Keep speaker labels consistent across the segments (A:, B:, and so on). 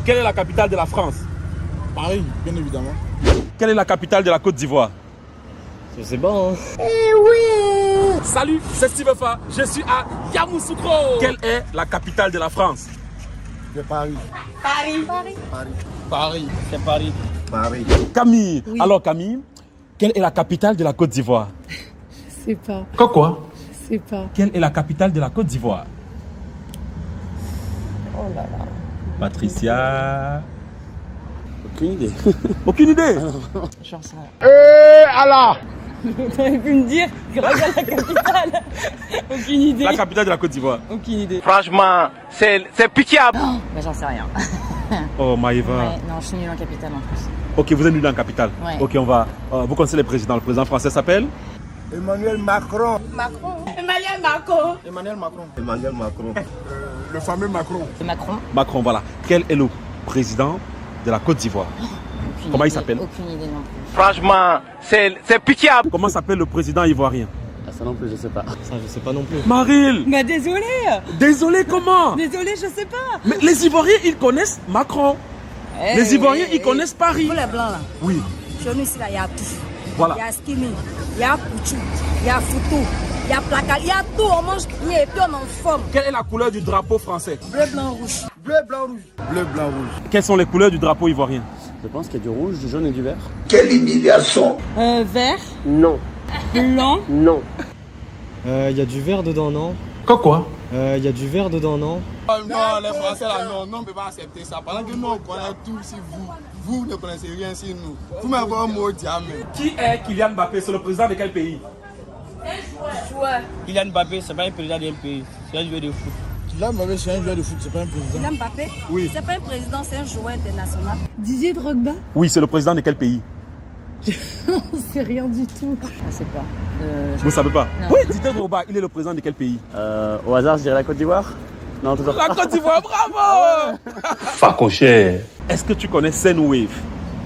A: Quelle est la capitale de la France?
B: Paris, bien évidemment.
A: Quelle est la capitale de la Côte d'Ivoire?
C: Je sais pas, hein.
A: Salut, c'est Steve Fa. Je suis à Yamoussoukro. Quelle est la capitale de la France?
B: C'est Paris.
D: Paris.
B: Paris.
C: C'est Paris.
B: Paris.
A: Camille.
D: Oui.
A: Alors Camille, quelle est la capitale de la Côte d'Ivoire?
D: C'est pas.
A: Quoi?
D: C'est pas.
A: Quelle est la capitale de la Côte d'Ivoire?
D: Oh là là.
A: Patricia.
C: Aucune idée.
A: Aucune idée.
D: J'en sais rien. T'aurais pu me dire, regarde la capitale. Aucune idée.
A: La capitale de la Côte d'Ivoire.
D: Aucune idée.
E: Franchement, c'est pitiable.
D: Bah j'en sais rien.
A: Oh Maïva.
D: Ouais, non, je suis nulle en capitale en plus.
A: Ok, vous êtes nul en capitale.
D: Ouais.
A: Ok, on va. Vous connaissez le président. Le président français s'appelle?
B: Emmanuel Macron.
D: Emmanuel Macron.
B: Emmanuel Macron. Emmanuel Macron. Le fameux Macron.
D: C'est Macron.
A: Macron, voilà. Quel est le président de la Côte d'Ivoire?
D: Aucune
A: Comment il
D: idée,
A: s'appelle?
D: Aucune idée non plus.
E: Franchement, c'est pitiable.
A: Comment s'appelle le président ivoirien?
C: Ah, ça non plus, je sais pas. Ça, je sais pas non plus.
A: Maril.
D: Bah désolé.
A: Désolé, comment?
D: Désolé, je sais pas.
A: Mais les Ivoiriens, ils connaissent Macron. Les Ivoiriens, ils connaissent Paris.
F: Pour les blancs là,
A: Oui,
F: chez nous ici là, il y a tout.
A: voilà.
F: Il y a skinny, il y a pouchou, il y a foutou, il y a placal, il y a tout. On mange bien et puis on en forme.
A: Quelle est la couleur du drapeau français?
F: Bleu, blanc, rouge.
B: Bleu, blanc, rouge. Bleu, blanc, rouge.
A: Quelles sont les couleurs du drapeau ivoirien?
C: Je pense qu'il y a du rouge, du jaune et du vert.
D: Vert,
C: Non.
D: blanc.
C: Non.
G: Il y a du vert dedans, non?
A: Quoi?
G: Il y a du vert dedans, non?
B: Non, les Français là, non, on ne peut pas accepter ça. Pendant que nous on connaît tout, si vous ne connaissez rien sur nous. Vous m'avez un mot diamant.
A: Qui est Kylian Mbappé? C'est le président de quel pays?
C: Kylian Mbappé, c'est pas un président d'un pays. C'est un joueur de foot.
B: Là, Mbappé, c'est un joueur de foot, c'est pas un président.
F: Kylian Mbappé,
A: Oui.
F: c'est pas un président, c'est un joueur international.
D: Didier Drogba.
A: Oui, c'est le président de quel pays?
D: C'est rien du tout. Je sais pas.
A: Vous ne savez pas?
D: Non.
A: Oui, Didier Drogba, il est le président de quel pays?
C: Au hasard, je dirais la Côte d'Ivoire. Non, toujours
A: La
C: pas.
A: Côte d'Ivoire, bravo!
E: Facoché.
A: Est-ce que tu connais Sendwave?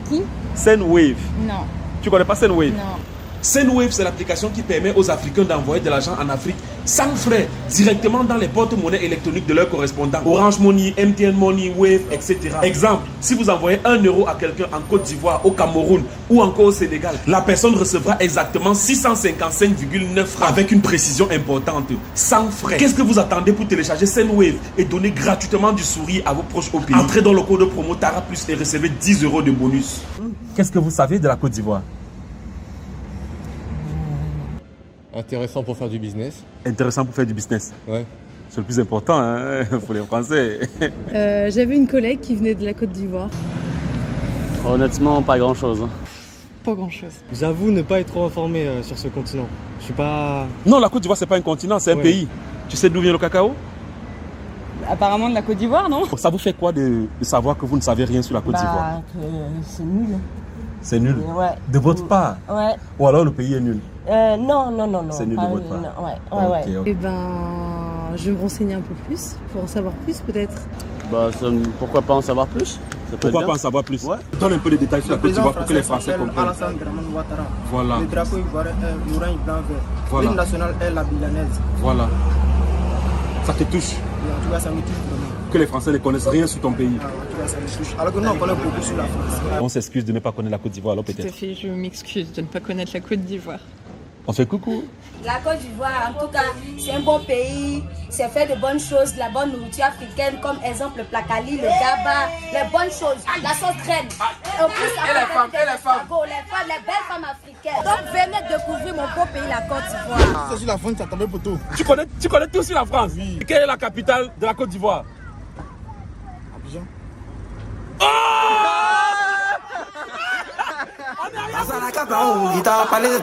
D: Qui?
A: Sendwave.
D: Non.
A: Tu connais pas Sendwave?
D: Non.
A: Sendwave, c'est l'application qui permet aux Africains d'envoyer de l'argent en Afrique sans frais, directement dans les porte-monnaies électroniques de leurs correspondants. Orange Money, MTN Money, Wave, etc. Exemple, si vous envoyez 1 euro à quelqu'un en Côte d'Ivoire, au Cameroun ou encore au Sénégal, la personne recevra exactement 655,9 francs avec une précision importante, sans frais. Qu'est-ce que vous attendez pour télécharger Sendwave et donner gratuitement du sourire à vos proches au pays? Entrez dans le code promo Tara Plus et recevez 10 euros de bonus. Qu'est-ce que vous savez de la Côte d'Ivoire?
H: Intéressant pour faire du business.
A: Intéressant pour faire du business.
H: Ouais.
A: C'est le plus important hein, pour les Français.
D: J'avais une collègue qui venait de la Côte d'Ivoire.
C: Honnêtement, pas grand chose.
D: Pas grand chose.
G: J'avoue ne pas être trop informé sur ce continent. Je suis pas...
A: Non, la Côte d'Ivoire, c'est pas un continent, c'est un
G: Ouais.
A: pays. Tu sais d'où vient le cacao?
D: Apparemment de la Côte d'Ivoire, non?
A: Ça vous fait quoi de savoir que vous ne savez rien sur la Côte d'Ivoire?
F: C'est nul.
A: C'est nul.
F: Ouais.
A: De votre part?
F: Ouais.
A: Ou alors le pays est nul?
F: Non.
A: C'est nul de votre part.
F: Ouais.
A: Ok, ok.
D: Eh ben, je vais me renseigner un peu plus, pour en savoir plus peut-être.
C: Bah, pourquoi pas en savoir plus? Ça peut être
A: Pourquoi
C: bien.
A: pas en savoir plus? Donne un peu de détails sur la Côte d'Ivoire pour que les Français comprennent.
B: Alassane Dramane Ouattara.
A: Voilà,
B: Le drapeau ivoirien est orange, blanc, vert.
A: Voilà.
B: L'hymne national est la bilanaise.
A: voilà. Ça te touche
B: Et en tout cas, ça me touche vraiment.
A: que les Français ne connaissent rien sur ton pays.
B: En tout cas, ça me touche. Alors que nous, on connaît beaucoup sur la France.
A: On s'excuse de ne pas connaître la Côte d'Ivoire alors
D: Tout à
A: peut-être.
D: fait, je m'excuse de ne pas connaître la Côte d'Ivoire.
A: On fait coucou.
F: La Côte d'Ivoire, en tout cas, c'est un bon pays. C'est fait de bonnes choses, de la bonne nourriture africaine, comme exemple le placali, le gaba, les bonnes choses, la sauce crème. En plus, les femmes, les belles femmes africaines. Donc venez découvrir mon beau pays, la Côte d'Ivoire.
B: C'est sur la France, ça tombait pour tout.
A: Tu connais tout sur la France? Oui. Quelle est la capitale de la Côte d'Ivoire?
B: Abidjan.
I: Guitar, palais de